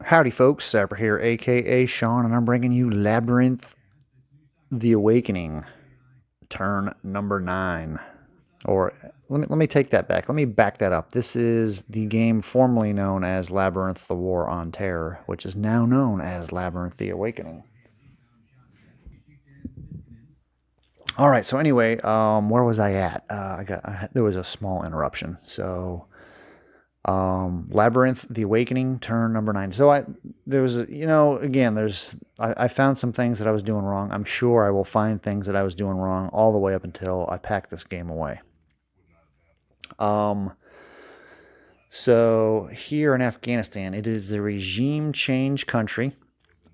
Howdy, folks. Sapper here, aka Sean, and I'm bringing you Labyrinth The Awakening, turn number 9. Or let me take that back. Let me back that up. This is the game formerly known as Labyrinth The War on Terror, which is now known as Labyrinth The Awakening. All right, so anyway, where was I at? There was a small interruption. So Labyrinth, The Awakening, turn number 9. So there was again, I found some things that I was doing wrong. I'm sure I will find things that I was doing wrong all the way up until I pack this game away. Um, so here in Afghanistan, it is a regime change country,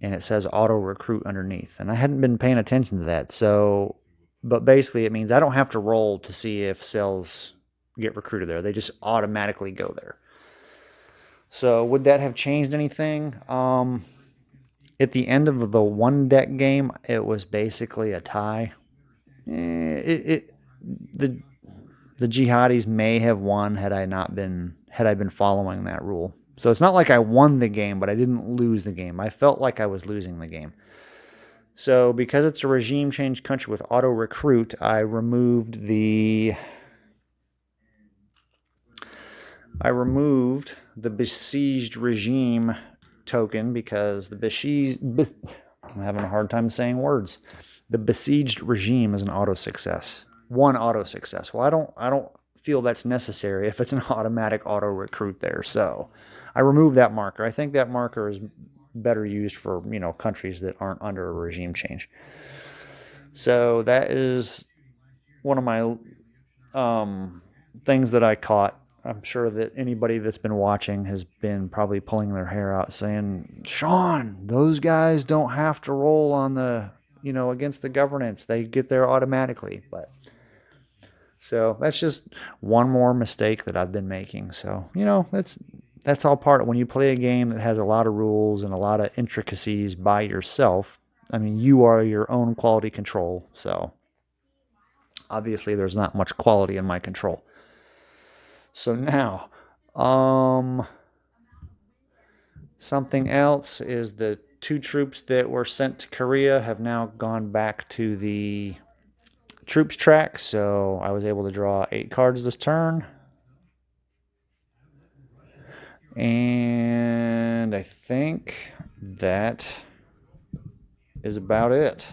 and it says auto recruit underneath. And I hadn't been paying attention to that. So, but basically, it means I don't have to roll to see if cells get recruited there. They just automatically go there. So would that have changed anything? At the end of the one deck game, it was basically a tie. The the jihadis may have won had I been following that rule. So it's not like I won the game, but I didn't lose the game. I felt like I was losing the game. So because it's a regime change country with auto recruit, I removed the besieged regime token because I'm having a hard time saying words. The besieged regime is an auto success. One auto success. Well, I don't feel that's necessary if it's an automatic auto recruit there. So I removed that marker. I think that marker is better used for, countries that aren't under a regime change. So that is one of my things that I caught. I'm sure that anybody that's been watching has been probably pulling their hair out saying, Sean, those guys don't have to roll on against the governance. They get there automatically. But so that's just one more mistake that I've been making. So, that's all part of when you play a game that has a lot of rules and a lot of intricacies by yourself. I mean, you are your own quality control. So obviously there's not much quality in my control. So now, something else is the 2 troops that were sent to Korea have now gone back to the troops track. So I was able to draw 8 cards this turn. And I think that is about it.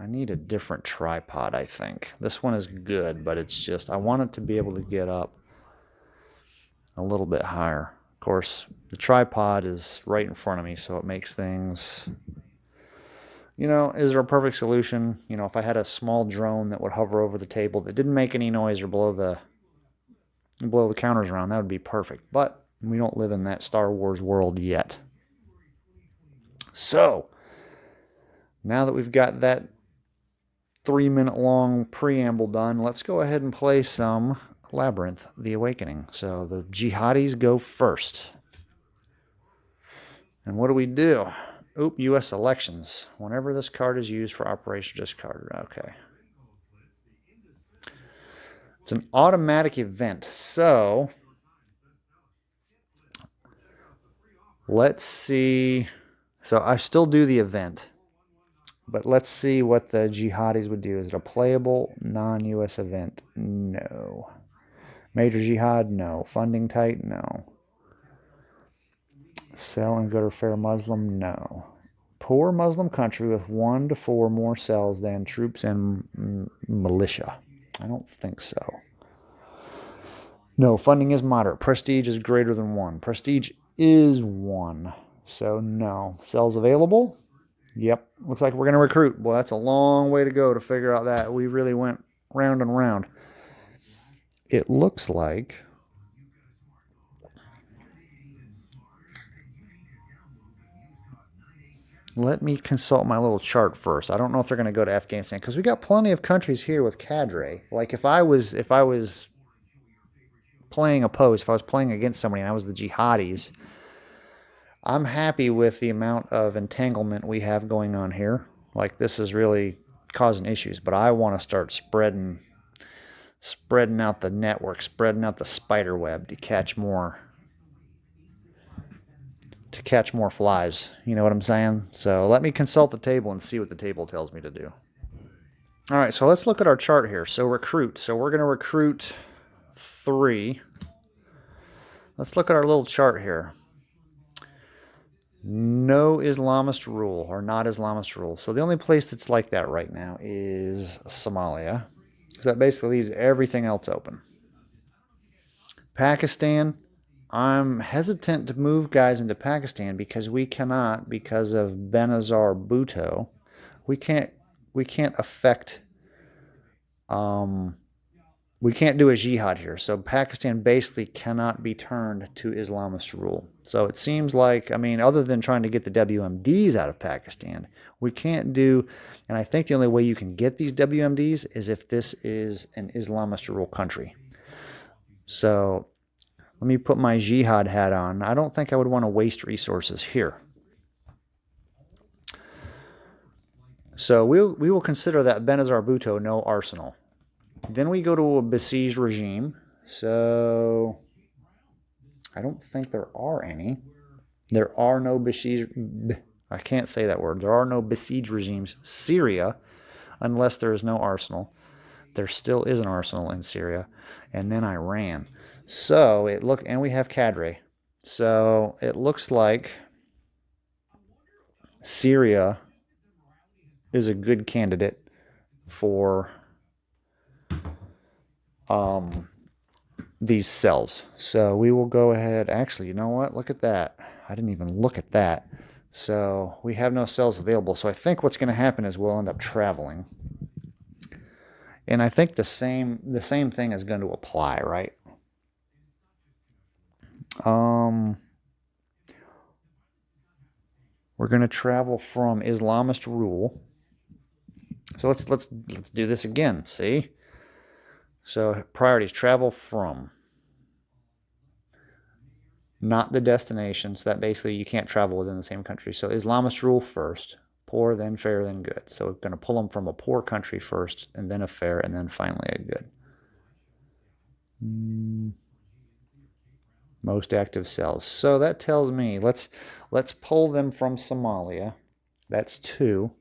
I need a different tripod, I think. This one is good, but it's just, I want it to be able to get up a little bit higher. Of course, the tripod is right in front of me, so it makes things, is there a perfect solution? If I had a small drone that would hover over the table that didn't make any noise or blow the counters around, that would be perfect. But we don't live in that Star Wars world yet. So, now that we've got that 3-minute long preamble done, let's go ahead and play some Labyrinth, The Awakening. So the jihadis go first. And what do we do? Oop, U.S. elections. Whenever this card is used for operation discard. Okay. It's an automatic event. So let's see. So I still do the event. But let's see what the jihadis would do. Is it a playable non-U.S. event? No. Major jihad? No. Funding tight? No. Cell and good or fair Muslim? No. Poor Muslim country with 1 to 4 more cells than troops and militia? I don't think so. No. Funding is moderate. Prestige is greater than 1. Prestige is 1. So no. Cells available? Yep. Looks like we're going to recruit. Boy, that's a long way to go to figure out that. We really went round and round. It looks like let me consult my little chart first. I don't know if they're going to go to Afghanistan because we got plenty of countries here with cadre. Like if I was playing opposed, if I was playing against somebody and I was the jihadis, I'm happy with the amount of entanglement we have going on here. Like this is really causing issues, but I want to start spreading out the network, spreading out the spider web to catch more to catch more flies. You know what I'm saying? So let me consult the table and see what the table tells me to do. All right, so let's look at our chart here. So recruit. So we're going to recruit 3. Let's look at our little chart here. No Islamist rule, or not Islamist rule. So the only place that's like that right now is Somalia. So that basically leaves everything else open. Pakistan, I'm hesitant to move guys into Pakistan because we cannot, because of Benazir Bhutto, we can't affect, we can't do a jihad here. So Pakistan basically cannot be turned to Islamist rule. So it seems like, I mean, other than trying to get the WMDs out of Pakistan, we can't do, and I think the only way you can get these WMDs is if this is an Islamist rule country. So let me put my jihad hat on. I don't think I would want to waste resources here. So we will consider that Benazir Bhutto no arsenal. Then we go to a besieged regime. So I don't think there are any. There are no besieged, I can't say that word. There are no besieged regimes. Syria, unless there is no arsenal. There still is an arsenal in Syria. And then Iran. So and we have cadre. So it looks like Syria is a good candidate for these cells. So we will go ahead. Actually, you know what? Look at that. I didn't even look at that. So we have no cells available. So I think what's going to happen is we'll end up traveling. And I think the same thing is going to apply, right? We're going to travel from Islamist rule. So let's do this again. See? So priorities: travel from, not the destination. So that basically you can't travel within the same country. So Islamist rule first, poor, then fair, then good. So we're going to pull them from a poor country first, and then a fair, and then finally a good. Most active cells. So that tells me let's pull them from Somalia. That's 2.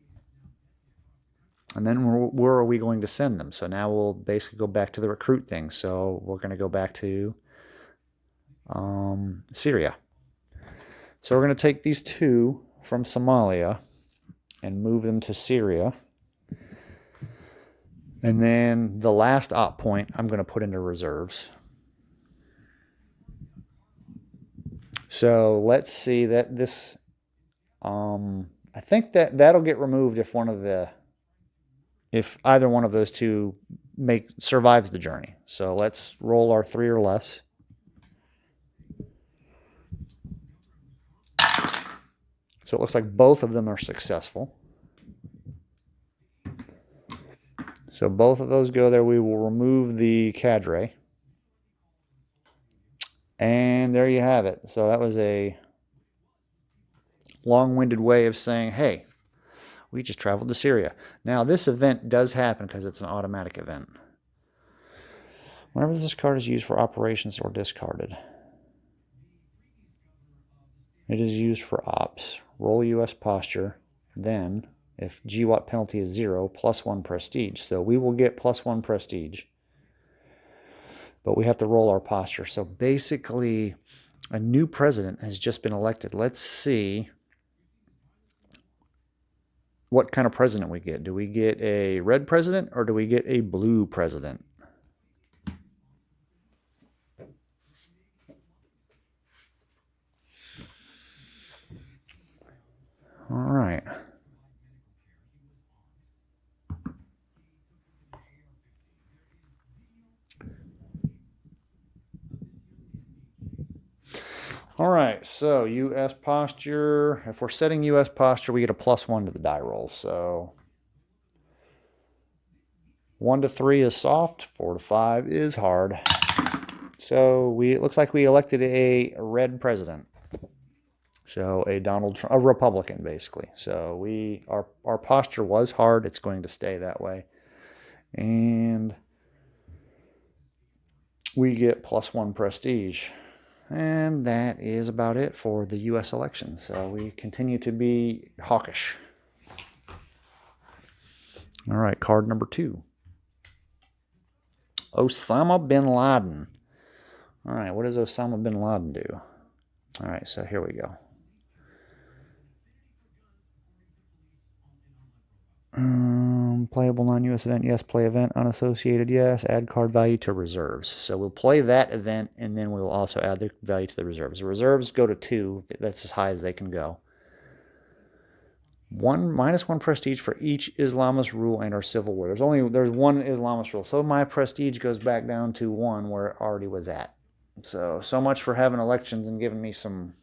And then where are we going to send them? So now we'll basically go back to the recruit thing. So we're going to go back to Syria. So we're going to take these 2 from Somalia and move them to Syria. And then the last op point I'm going to put into reserves. So let's see that this, I think that'll get removed if either one of those 2 survives the journey. So let's roll our 3 or less. So it looks like both of them are successful. So both of those go there. We will remove the cadre. And there you have it. So that was a long-winded way of saying, hey, we just traveled to Syria. Now, this event does happen because it's an automatic event. Whenever this card is used for operations or discarded, it is used for ops. Roll U.S. posture. Then, if GWAT penalty is 0, +1 prestige. So we will get +1 prestige. But we have to roll our posture. So basically, a new president has just been elected. Let's see what kind of president we get. Do we get a red president or do we get a blue president? All right. All right, so U.S. posture. If we're setting U.S. posture, we get a +1 to the die roll. So 1 to 3 is soft, 4 to 5 is hard. So it looks like we elected a red president. So a Donald Trump, a Republican, basically. So our posture was hard. It's going to stay that way. And we get +1 prestige. And that is about it for the U.S. election. So we continue to be hawkish. All right, card number 2. Osama bin Laden. All right, what does Osama bin Laden do? All right, so here we go. Playable non-US event, yes. Play event, unassociated, yes. Add card value to reserves. So we'll play that event, and then we'll also add the value to the reserves. The reserves go to 2. That's as high as they can go. -1 prestige for each Islamist rule and or civil war. There's one Islamist rule, so my prestige goes back down to 1 where it already was at. So much for having elections and giving me some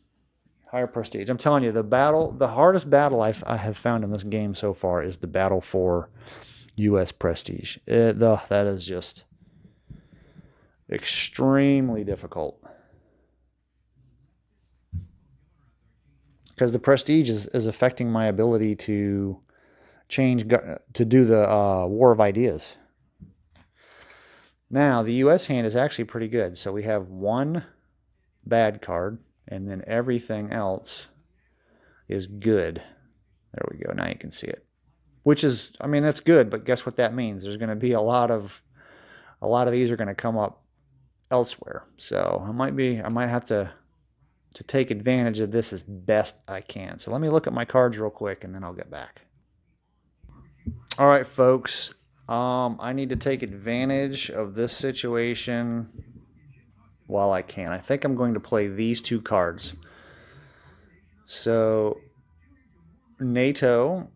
higher prestige. I'm telling you, the hardest battle I have found in this game so far is the battle for U.S. prestige. That is just extremely difficult. Because the prestige is affecting my ability to do the War of Ideas. Now, the U.S. hand is actually pretty good. So we have 1 bad card, and then everything else is good. There we go. Now you can see it. Which is, I mean, that's good, but guess what that means? There's going to be a lot of these are going to come up elsewhere. So I might have to take advantage of this as best I can. So let me look at my cards real quick, and then I'll get back. All right, folks. I need to take advantage of this situation while I can. I think I'm going to play these 2 cards. So NATO,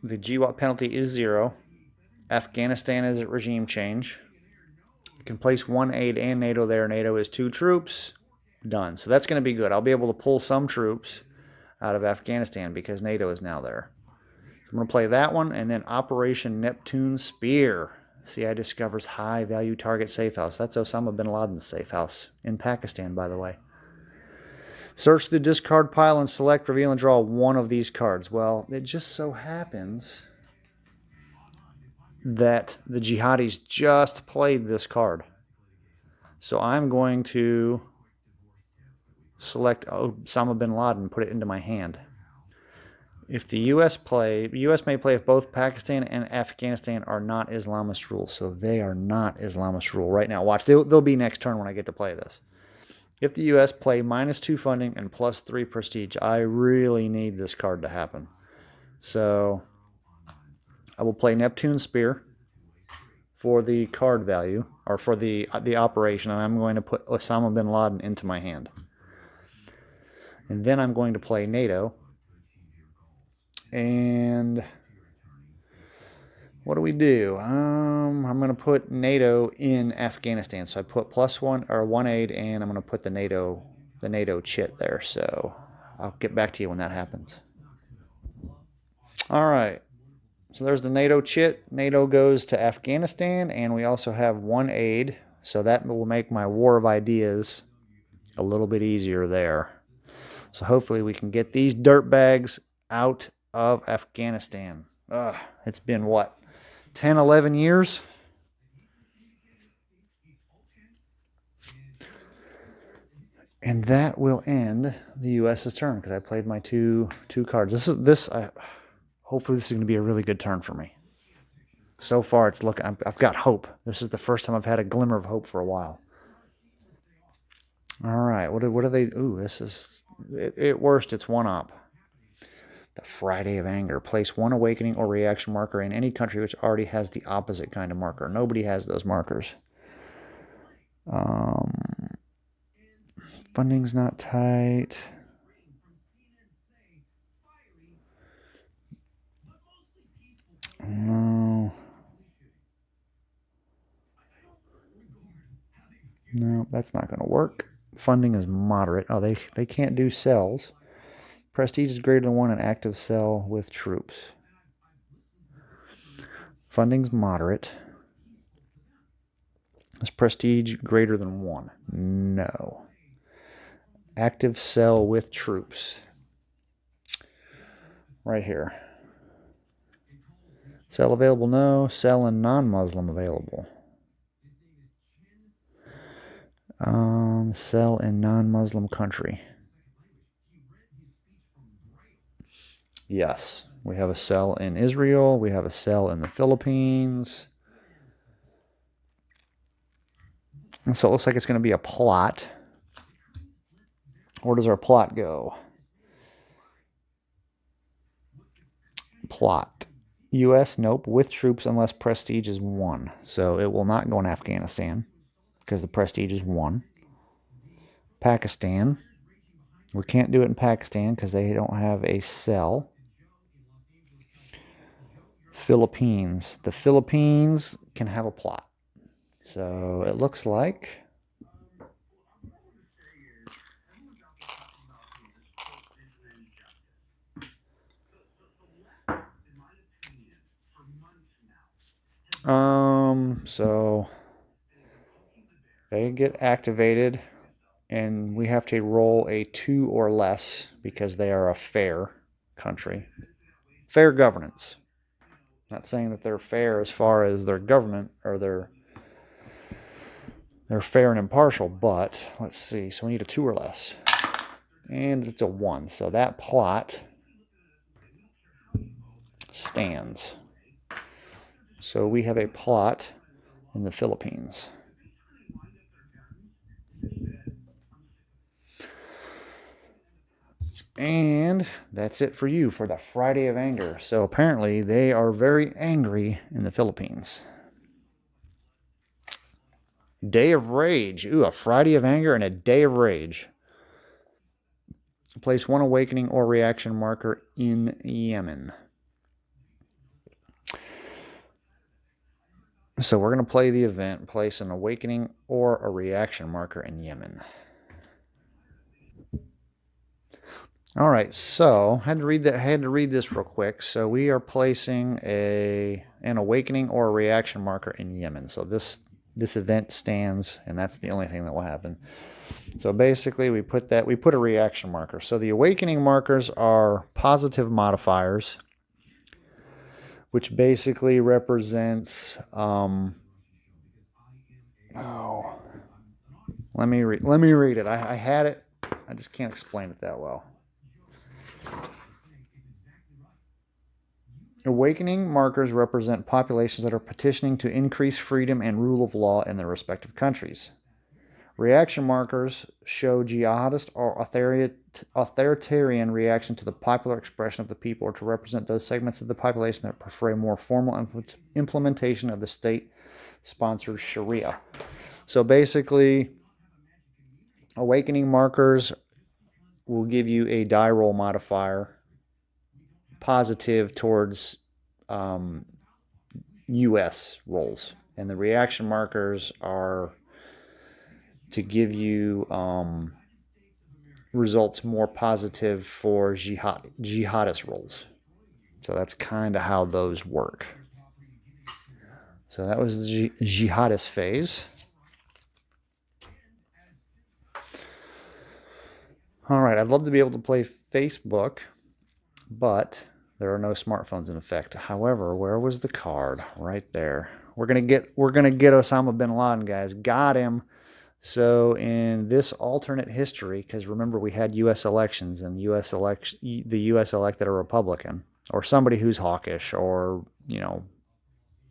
the GWAT penalty is 0. Afghanistan is at regime change. You can place 1 aid and NATO there. NATO is 2 troops. Done. So that's going to be good. I'll be able to pull some troops out of Afghanistan because NATO is now there. I'm going to play that one, and then Operation Neptune Spear. CI discovers high-value target safe house. That's Osama bin Laden's safe house in Pakistan, by the way. Search the discard pile and select, reveal, and draw 1 of these cards. Well, it just so happens that the jihadis just played this card. So I'm going to select Osama bin Laden, put it into my hand. If the U.S. may play if both Pakistan and Afghanistan are not Islamist rule. So they are not Islamist rule right now. Watch, they'll be next turn when I get to play this. If the U.S. play -2 funding and +3 prestige, I really need this card to happen. So I will play Neptune Spear for the card value, or for the operation, and I'm going to put Osama bin Laden into my hand. And then I'm going to play NATO. And what do we do? I'm going to put NATO in Afghanistan. So I put +1 aid, and I'm going to put the NATO chit there. So I'll get back to you when that happens. All right. So there's the NATO chit. NATO goes to Afghanistan, and we also have 1 aid. So that will make my War of Ideas a little bit easier there. So hopefully we can get these dirtbags out of Afghanistan. It's been what, 10, 11 years? And that will end the U.S.'s turn because I played my two cards. Hopefully this is going to be a really good turn for me. So far, I've got hope. This is the first time I've had a glimmer of hope for a while. All right, what are they? Ooh, this is at worst it's 1 op. The Friday of Anger. Place 1 awakening or reaction marker in any country which already has the opposite kind of marker. Nobody has those markers. Funding's not tight. No. No, that's not going to work. Funding is moderate. Oh, they can't do cells. Prestige is greater than 1 in active cell with troops. Funding's moderate. Is prestige greater than 1? No. Active cell with troops. Right here. Cell available? No. Cell and non-Muslim available. Cell in non-Muslim country. Yes, we have a cell in Israel. We have a cell in the Philippines. And so it looks like it's going to be a plot. Where does our plot go? Plot. U.S., nope. With troops unless prestige is 1. So it will not go in Afghanistan because the prestige is 1. Pakistan. We can't do it in Pakistan because they don't have a cell. Philippines. The Philippines can have a plot. So it looks like so they get activated and we have to roll a 2 or less because they are a fair country. Fair governance. Not saying that they're fair as far as their government or they're fair and impartial, but let's see. So we need a 2 or less. And it's a 1. So that plot stands. So we have a plot in the Philippines. And that's it for you for the Friday of Anger. So apparently they are very angry in the Philippines. Day of Rage. Ooh, a Friday of Anger and a Day of Rage. Place 1 awakening or reaction marker in Yemen. So we're going to play the event, place an awakening or a reaction marker in Yemen. All right, so I had to read this real quick. So we are placing an awakening or a reaction marker in Yemen. So this event stands, and that's the only thing that will happen. So basically, we put a reaction marker. So the awakening markers are positive modifiers, which basically represents. Let me read it. I had it. I just can't explain it that well. Awakening markers represent populations that are petitioning to increase freedom and rule of law in their respective countries. Reaction markers show jihadist or authoritarian reaction to the popular expression of the people or to represent those segments of the population that prefer a more formal implementation of the state-sponsored Sharia. So basically, awakening markers will give you a die roll modifier positive towards U.S. rolls. And the reaction markers are to give you results more positive for jihadist rolls. So that's kind of how those work. So that was the jihadist phase. All right, I'd love to be able to play Facebook, but there are no smartphones in effect. However, where was the card? Right there. We're gonna get Osama bin Laden, guys. Got him. So in this alternate history, because remember we had U.S. elections, and the U.S. elected a Republican or somebody who's hawkish, or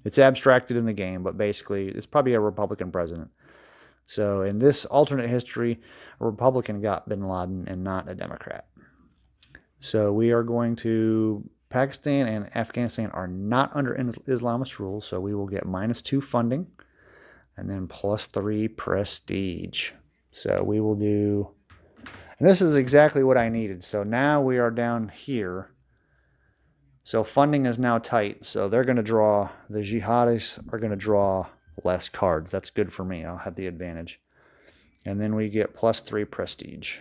it's abstracted in the game, but basically it's probably a Republican president. So in this alternate history, a Republican got bin Laden and not a Democrat. So we are going to, Pakistan and Afghanistan are not under Islamist rule, so we will get -2 funding and then +3 prestige. So we will do, and this is exactly what I needed. So now we are down here. So funding is now tight. So they're going to draw, the jihadists are going to draw less cards. That's good for me. I'll have the advantage. And then we get +3 prestige,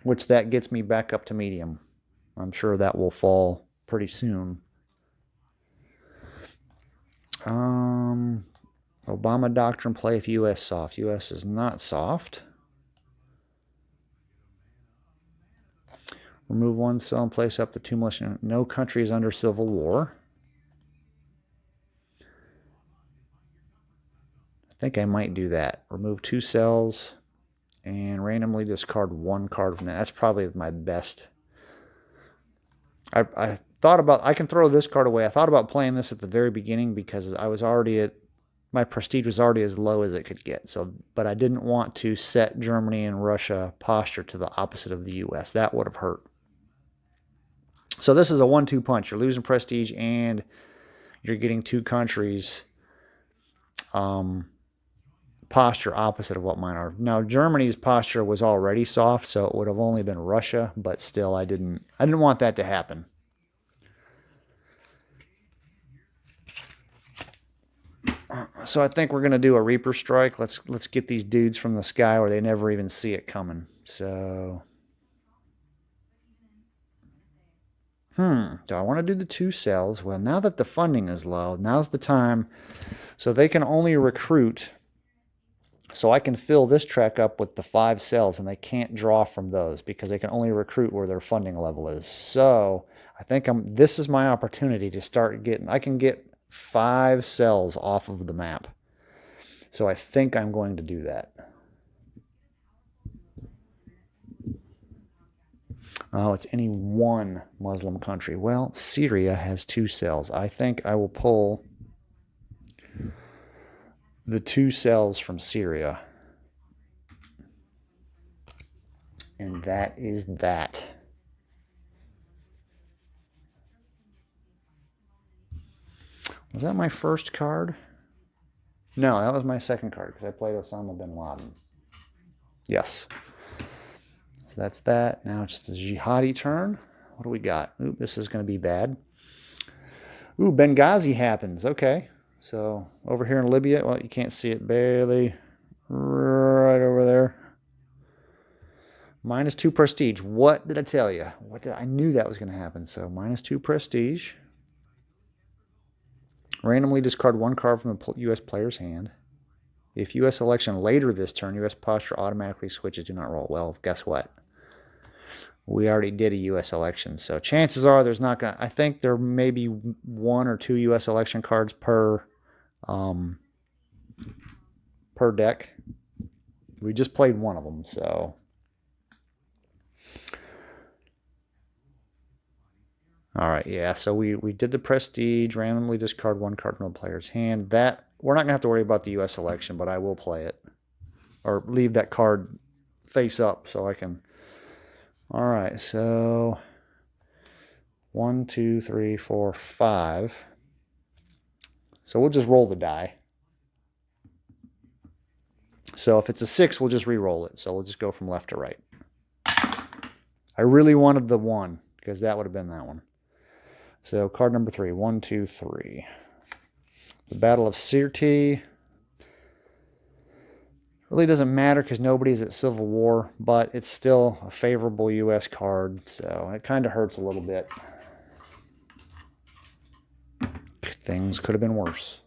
which that gets me back up to medium. I'm sure that will fall pretty soon. Obama doctrine play if U.S. soft. U.S. is not soft. Remove 1 cell and place up to 2 militia. No country is under civil war. think I might do that. Remove 2 cells and randomly discard 1 card from that. That's probably my best. I thought about, I can throw this card away. I thought about playing this at the very beginning because I was already at, my prestige was already as low as it could get. So, but I didn't want to set Germany and Russia posture to the opposite of the U.S. That would have hurt. So this is a 1-2 punch. You're losing prestige and you're getting 2 countries posture opposite of what mine are. Now Germany's posture was already soft, so it would have only been Russia, but still I didn't want that to happen. So I think we're going to do a Reaper Strike. Let's get these dudes from the sky where they never even see it coming. So do I want to do the 2 cells? Well, now that the funding is low, now's the time. So they can only recruit. So I can fill this track up with the 5 cells, and they can't draw from those because they can only recruit where their funding level is. So I think this is my opportunity to start getting, I can get 5 cells off of the map. So I think I'm going to do that. Oh, it's any one Muslim country. Well, Syria has 2 cells. I think I will pull the 2 cells from Syria. And that is that. Was that my first card? No, that was my second card because I played Osama bin Laden. Yes. So that's that. Now it's the Jihadi turn. What do we got? Ooh, this is going to be bad. Ooh, Benghazi happens. Okay. So over here in Libya, well, you can't see it barely. Right over there. -2 prestige. What did I tell you? I knew that was going to happen. So -2 prestige. Randomly discard 1 card from the U.S. player's hand. If U.S. election later this turn, U.S. posture automatically switches. Do not roll. Well, guess what? We already did a U.S. election. So chances are there's not going to... I think there may be 1 or 2 U.S. election cards per deck. We just played one of them, so... All right, yeah, so we did the prestige, randomly discard 1 card from the player's hand. That, we're not going to have to worry about the U.S. election, but I will play it. Or leave that card face up so I can... All right, so 1, 2, 3, 4, 5. So we'll just roll the die. So if it's a 6, we'll just re-roll it. So we'll just go from left to right. I really wanted the 1 because that would have been that one. So card number 3, 1, 2, 3. The Battle of Sirte. Really doesn't matter because nobody's at Civil War, but it's still a favorable U.S. card, so it kind of hurts a little bit. Things could have been worse.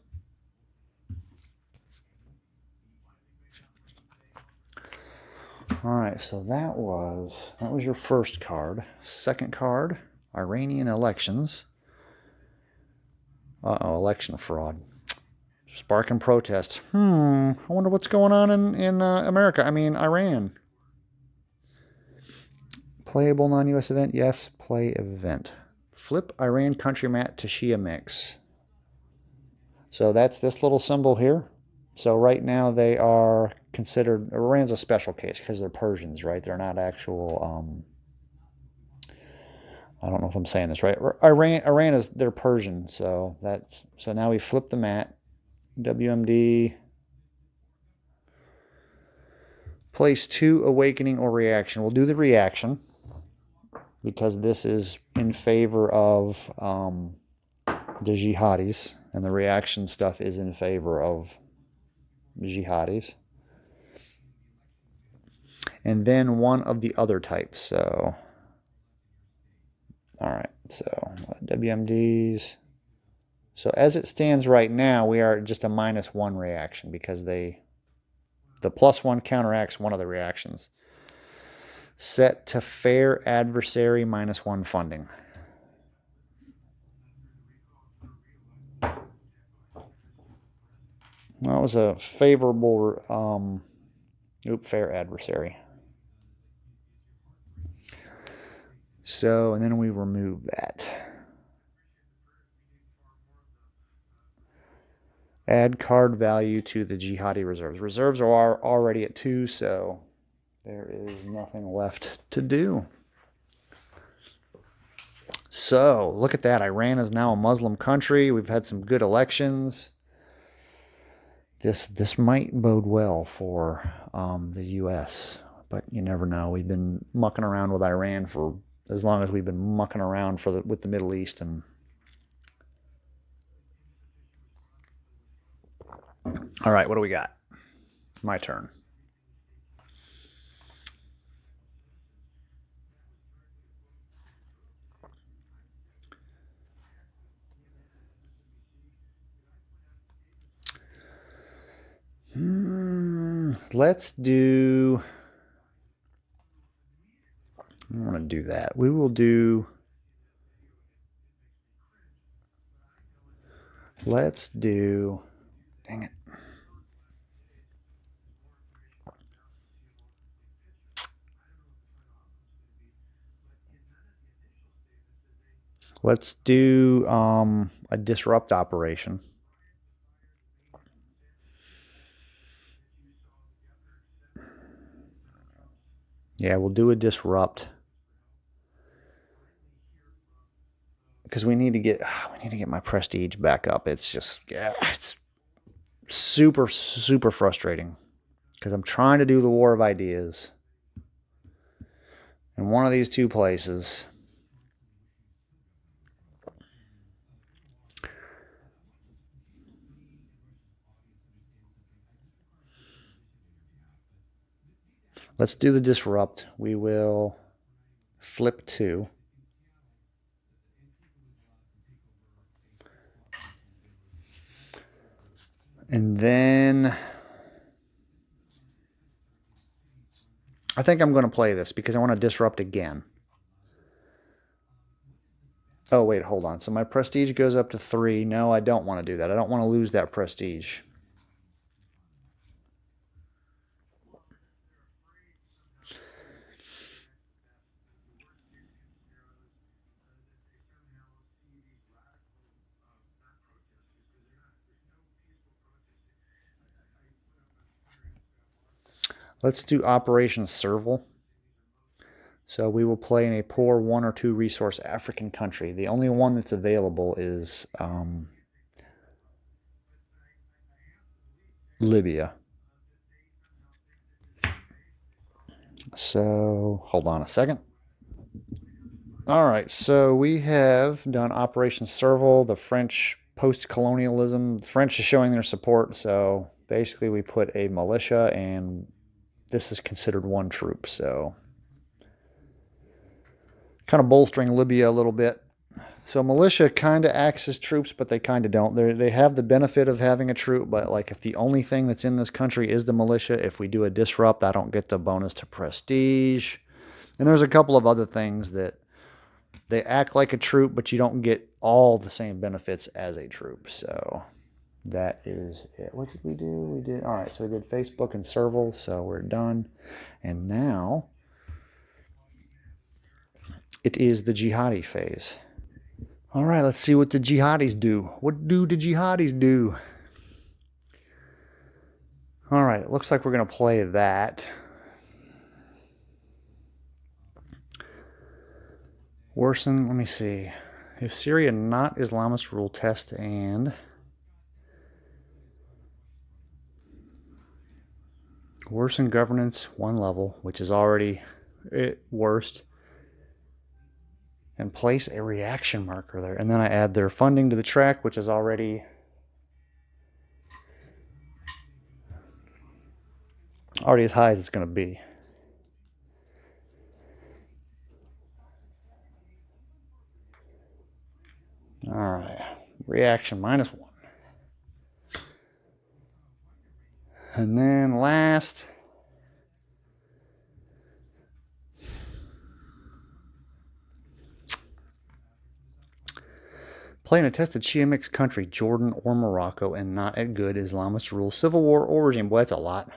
All right, so that was your first card. Second card, Iranian elections. Uh-oh, election fraud. Sparking protests. I wonder what's going on in America. I mean, Iran. Playable non-U.S. event? Yes, play event. Flip Iran country map to Shia mix. So that's this little symbol here. So right now they are considered, Iran's a special case because they're Persians, right? They're not actual, I don't know if I'm saying this right. Iran is, they're Persian. So now we flip the mat. WMD. Place 2 awakening or reaction. We'll do the reaction because this is in favor of the jihadis, and the reaction stuff is in favor of jihadis. And then one of the other types. So, all right. So WMDs. So as it stands right now, we are just a -1 reaction because the +1 counteracts one of the reactions. Set to fair adversary -1 funding. That was a favorable, fair adversary. So, and then we remove that. Add card value to the jihadi reserves. Reserves are already at 2, so there is nothing left to do. So, look at that. Iran is now a Muslim country. We've had some good elections. This might bode well for the U.S., but you never know. We've been mucking around with Iran for as long as we've been mucking around with the Middle East. And all right, what do we got? My turn. Let's do... I want to do that. We will do... Let's do... Dang it. Let's do a disrupt operation. Yeah, we'll do a disrupt. Because we need to get my prestige back up. It's just it's super frustrating because I'm trying to do the war of ideas in one of these two places. Let's do the disrupt. We will flip 2. And then I think I'm going to play this because I want to disrupt again. Oh, wait, hold on. So my prestige goes up to 3. No, I don't want to do that. I don't want to lose that prestige. Let's do Operation Serval. So we will play in a poor 1 or 2 resource African country. The only one that's available is Libya. So hold on a second. All right, so we have done Operation Serval, the French post-colonialism. The French is showing their support, so basically we put a militia, and this is considered 1 troop, so kind of bolstering Libya a little bit. So militia kind of acts as troops, but they kind of don't. They have the benefit of having a troop, but like if the only thing that's in this country is the militia, if we do a disrupt, I don't get the bonus to prestige. And there's a couple of other things that they act like a troop, but you don't get all the same benefits as a troop. So that is it. What did we do? We did, all right, so we did Facebook and Serval, so we're done. And now it is the jihadi phase. All right, let's see what the jihadis do. What do the jihadis do? All right, it looks like we're going to play that. Worsen, let me see. If Syria not Islamist rule, test and worsen governance 1 level, which is already worst. And place a reaction marker there. And then I add their funding to the track, which is already as high as it's going to be. All right, reaction -1. And then last, Play in a tested Shia mixed country, Jordan or Morocco, and not at good Islamist rule, civil war, or regime. Boy, that's a lot.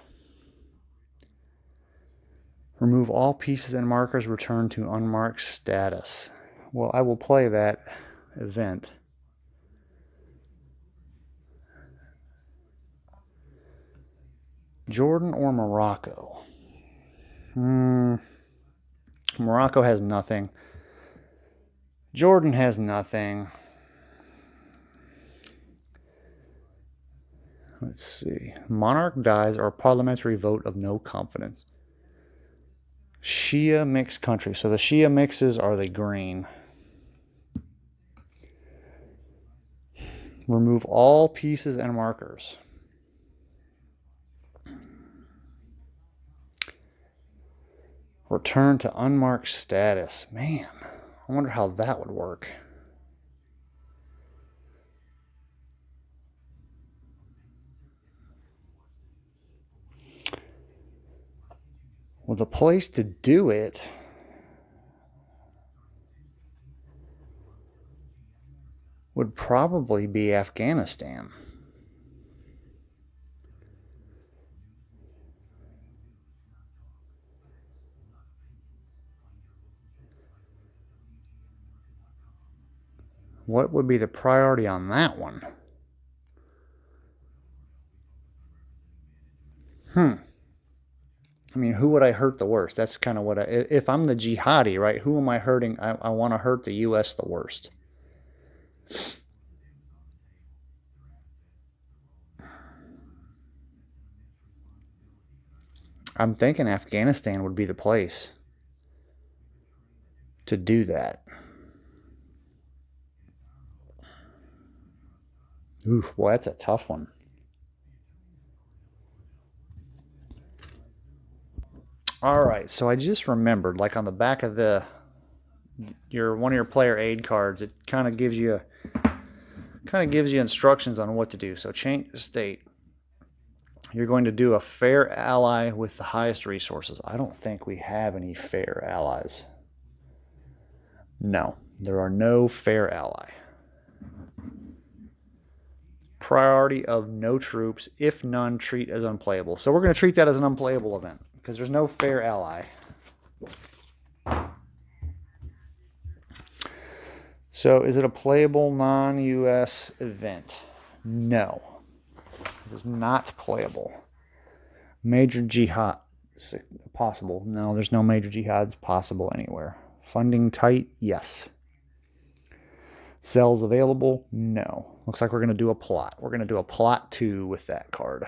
Remove all pieces and markers, return to unmarked status. Well, I will play that event. Jordan or Morocco? Morocco has nothing. Jordan has nothing. Let's see. Monarch dies or parliamentary vote of no confidence. Shia mixed country. So the Shia mixes are the green. Remove all pieces and markers. Return to unmarked status. Man, I wonder how that would work. Well, the place to do it would probably be Afghanistan. What would be the priority on that one? I mean, who would I hurt the worst? That's kind of what if I'm the jihadi, right? Who am I hurting? I want to hurt the U.S. the worst. I'm thinking Afghanistan would be the place to do that. Ooh, boy, that's a tough one. All right, so I just remembered, like on the back of one of your player aid cards, it kind of gives you instructions on what to do. So change the state. You're going to do a fair ally with the highest resources. I don't think we have any fair allies. No, there are no fair ally. Priority of no troops. If none, treat as unplayable. So we're going to treat that as an unplayable event because there's no fair ally. So is it a playable non-US event? No. It is not playable. Major jihad possible. No, there's no major jihads possible anywhere. Funding tight? Yes. Cells available? No. Looks like we're going to do a plot. We're going to do a plot 2 with that card.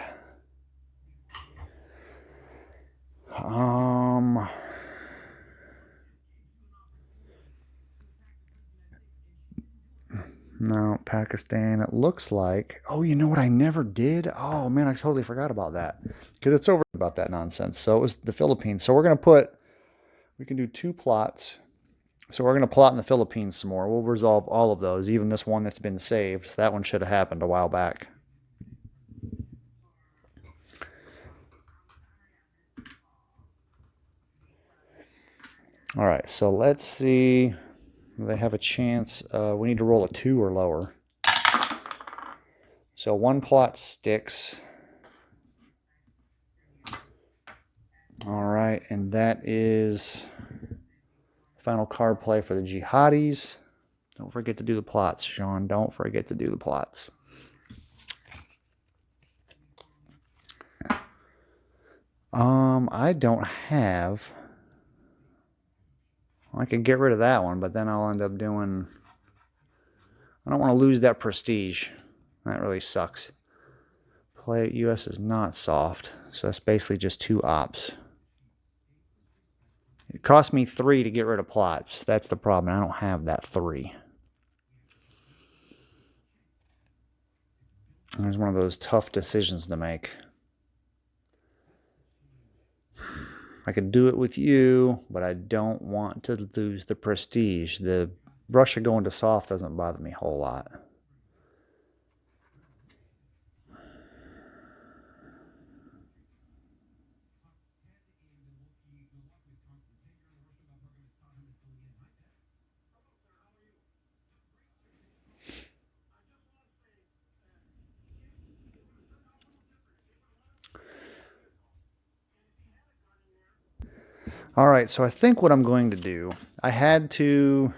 No, Pakistan. It looks like. Oh, you know what I never did? Oh, man, I totally forgot about that. Because it's over about that nonsense. So it was the Philippines. So we're going to we can do 2 plots. So we're going to plot in the Philippines some more. We'll resolve all of those, even this one that's been saved. So that one should have happened a while back. All right, so let's see. They have a chance. We need to roll a 2 or lower. So 1 plot sticks. All right, and that is final card play for the jihadis. Don't forget to do the plots, Sean. Don't forget to do the plots. I don't have. I could get rid of that one, but then I'll end up doing. I don't want to lose that prestige. That really sucks. Play US is not soft, so that's basically just 2 ops. It cost me 3 to get rid of plots. That's the problem. I don't have that 3. There's one of those tough decisions to make. I could do it with you, but I don't want to lose the prestige. The Russia going to soft doesn't bother me a whole lot. All right, so I think what I'm going to do, I had to,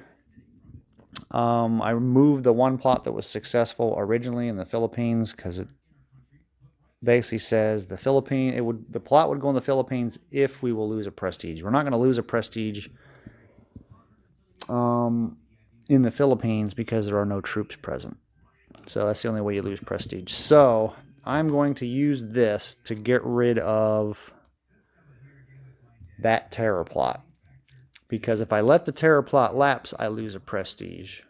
I removed the one plot that was successful originally in the Philippines because it basically says the plot would go in the Philippines if we will lose a prestige. We're not going to lose a prestige in the Philippines because there are no troops present. So that's the only way you lose prestige. So I'm going to use this to get rid of that terror plot. Because if I let the terror plot lapse, I lose a prestige.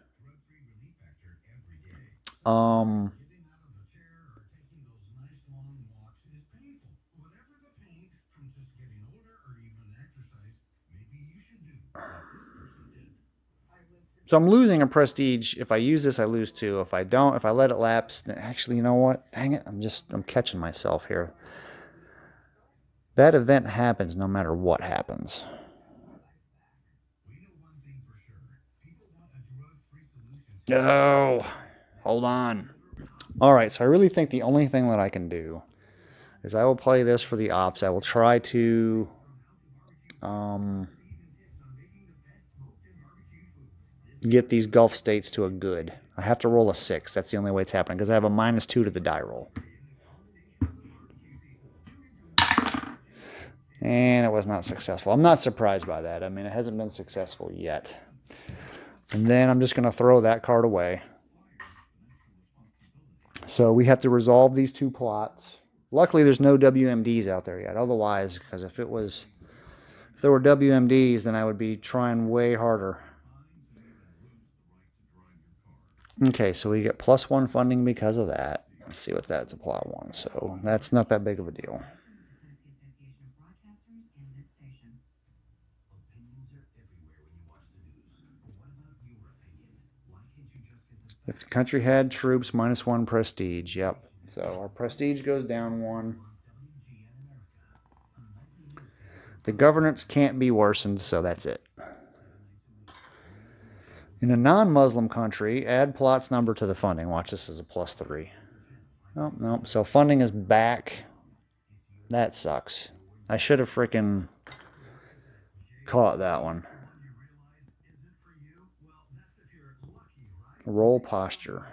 So I'm losing a prestige. If I use this, I lose 2. If I don't, if I let it lapse, then actually, you know what? Dang it, I'm catching myself here. That event happens no matter what happens. No, hold on. All right, so I really think the only thing that I can do is I will play this for the ops. I will try to get these Gulf states to a good. I have to roll a 6. That's the only way it's happening because I have a -2 to the die roll. And it was not successful. I'm not surprised by that. I mean, it hasn't been successful yet. And then I'm just going to throw that card away. So we have to resolve these 2 plots. Luckily, there's no WMDs out there yet. Otherwise, because if there were WMDs, then I would be trying way harder. Okay, so we get +1 funding because of that. Let's see what that's a plot 1. So that's not that big of a deal. If the country had troops, -1 prestige. Yep. So our prestige goes down 1. The governance can't be worsened, so that's it. In a non-Muslim country, add plot's number to the funding. Watch, this is a +3. Oh, no. So funding is back. That sucks. I should have freaking caught that one. Roll posture.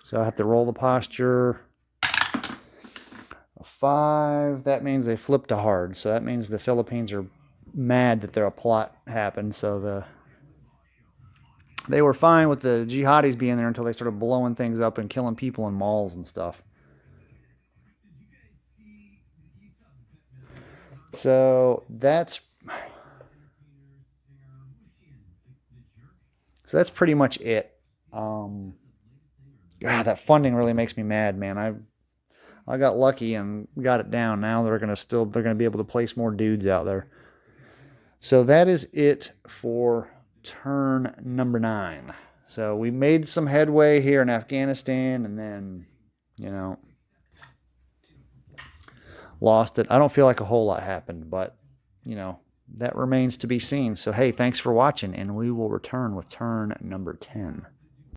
So I have to roll the posture. A 5. That means they flipped to hard. So that means the Philippines are mad that a plot happened. So they were fine with the jihadis being there until they started blowing things up and killing people in malls and stuff. So that's pretty much it. God, that funding really makes me mad, man. I got lucky and got it down. Now they're gonna be able to place more dudes out there. So that is it for turn number 9. So we made some headway here in Afghanistan, and then, lost it. I don't feel like a whole lot happened, but, that remains to be seen. So, hey, thanks for watching, and we will return with turn number 10.